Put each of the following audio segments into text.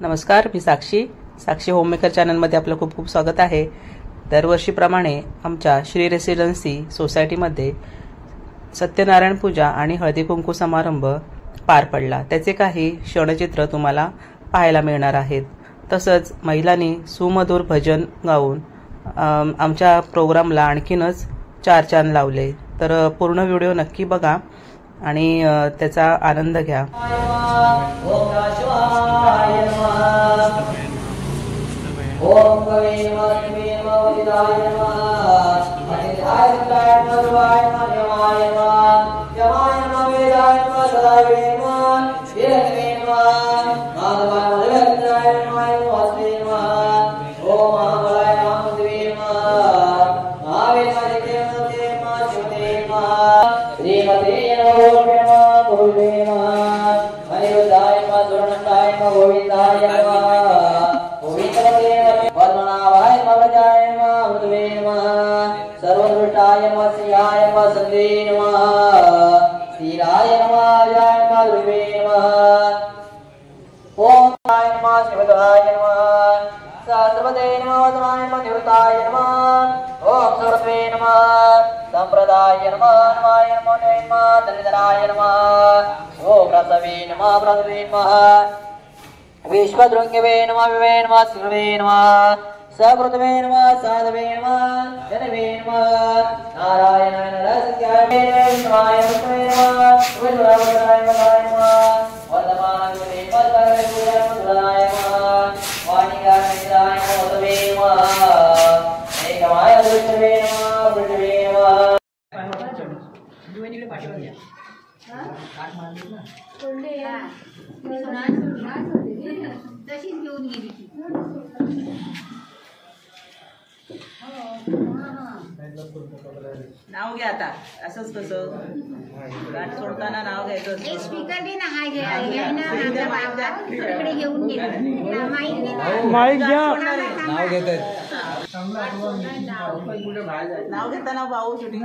नमस्कार, मी साक्षी होममेकर चॅनलमध्ये आपलं खूप खूप स्वागत आहे। दरवर्षीप्रमाणे आमच्या श्री रेसिडेन्सी सोसायटीमध्ये सत्यनारायण पूजा आणि हळदी कुंकू समारंभ पार पडला। त्याचे काही क्षणचित्र तुम्हाला पाहायला मिळणार आहेत। तसंच महिलांनी सुमधुर भजन गाऊन आमच्या प्रोग्रामला आणखीनच चार चांद लावले। तर पूर्ण व्हिडिओ नक्की बघा आणि त्याचा आनंद घ्या। विश्वदृङ्गवे नमः विवे नमः सुरवे नमः सकृतवे नमः साधवे नमः जनवे नमः नारायणाय नरसिंहाय नमः विष्णुराय नमः वर्धमानाय मधुराय नमः वाणिकाय नमः एकमाय विष्णुवे नमः विष्णुवे नमः नाव घ्या आता असंच कसं गाठ सोडताना नाव घ्यायचं। स्पीकर दे ना, हाय घ्या ना, इकडे घेऊन घे माईक घ्या। नाव घेतात नाव घेताना भाऊ शूटिंग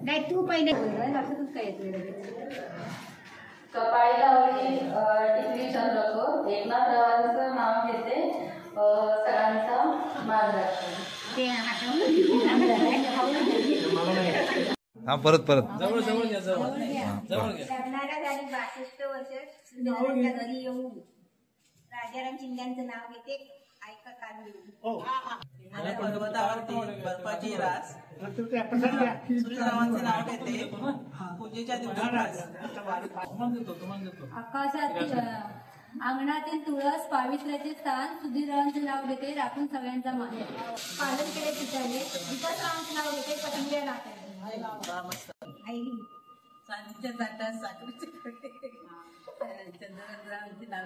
नाही तू पहिले कपाळी लावली टिकली चंद्रकोर एकनाथ रावांचं नाव घेते सगळ्यांचा मान राखते ते हा परत करणाऱ्या झाली 62 वर्ष घरी येऊन राजाराम शिंद्यांचं नाव घेते। ऐका कान बर्फाची रास सूर्यरावांचे नाव घेते पूजेच्या दिवशी। आकाशातील अंगणातील तुळस पावित्र्याचे स्थान सुधीररावांचे नाव घेते राखून सगळ्यांचा मान। पालन केले पिताने विकासरावांचे नाव घेते पतंगिया नाट्याने। सानीच्या ताटात साखरेचे चंद्रकांतरावांचे नाव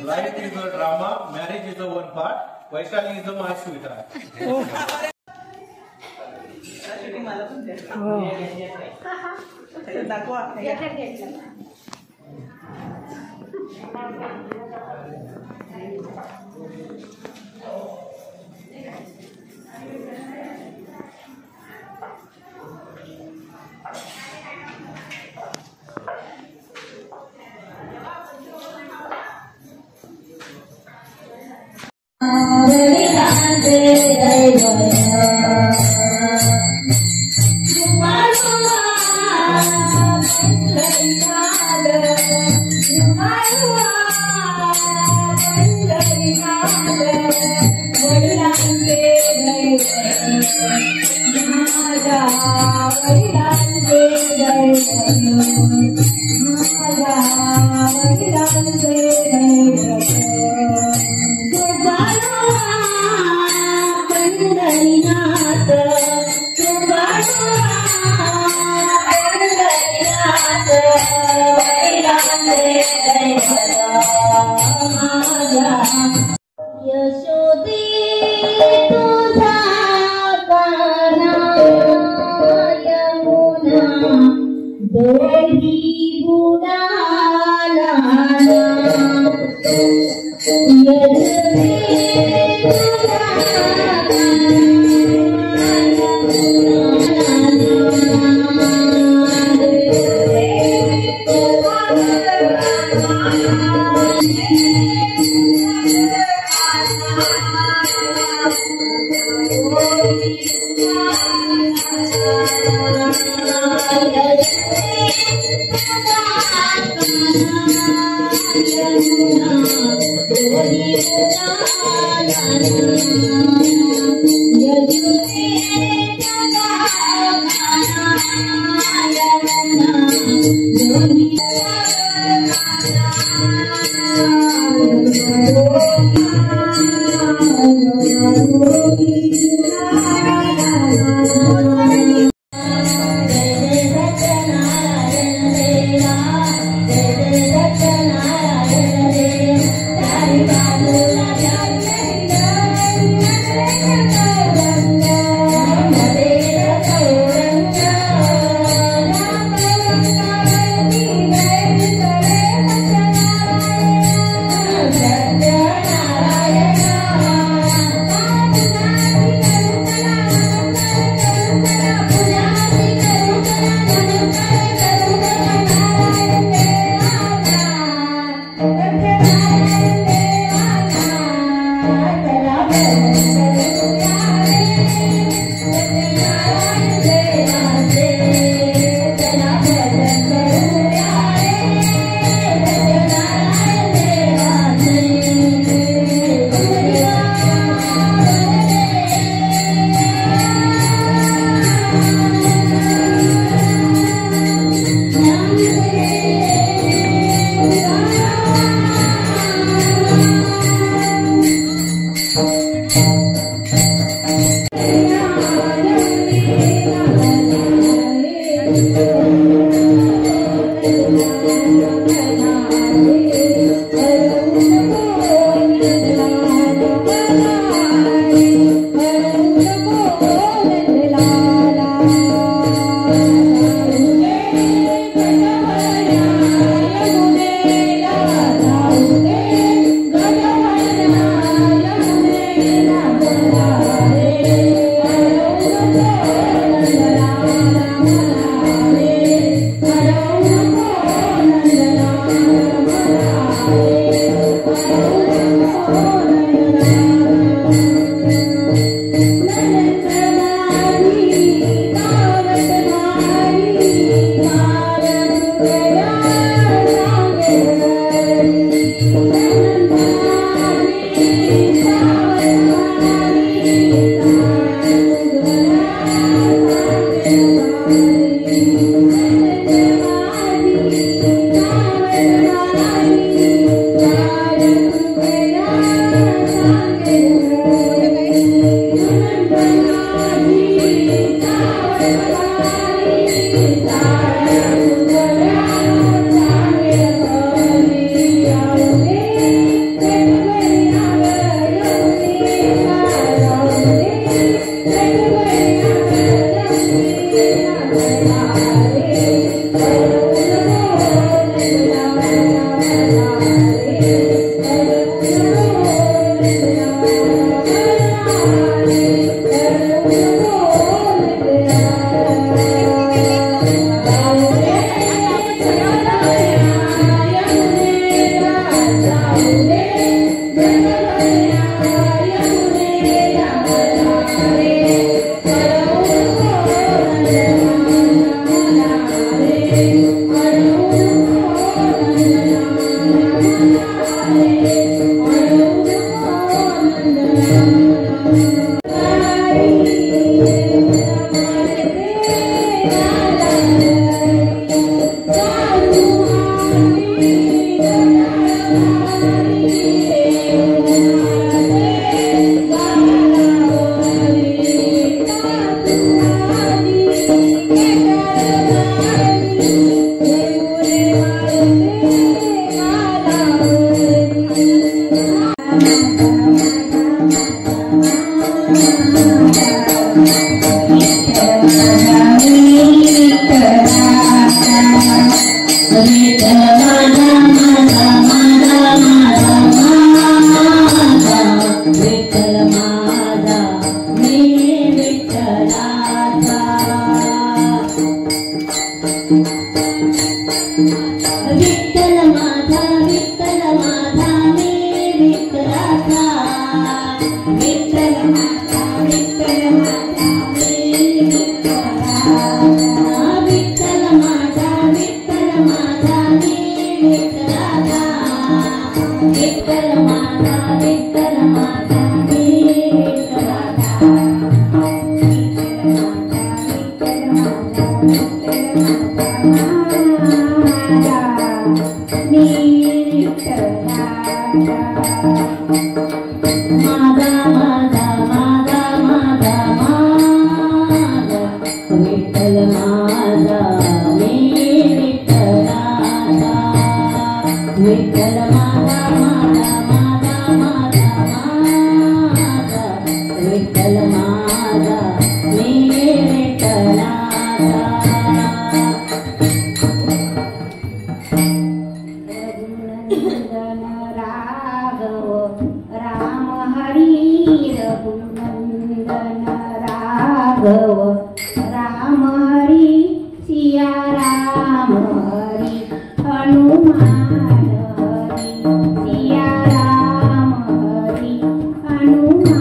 Life is a drama, marriage is a one part, Vaishali is a mass sweetheart. मला पण दाखवा। यशोदे तुझा गाना दोही बुडाला यशोदे विठ्ठल माझा मी विठ्ठलाचा रघुनंदन राघव राम हरी रघुनंदन राघव राम हरी सिया राम हरी हनुमान हरी सिया राम हरी हनुमान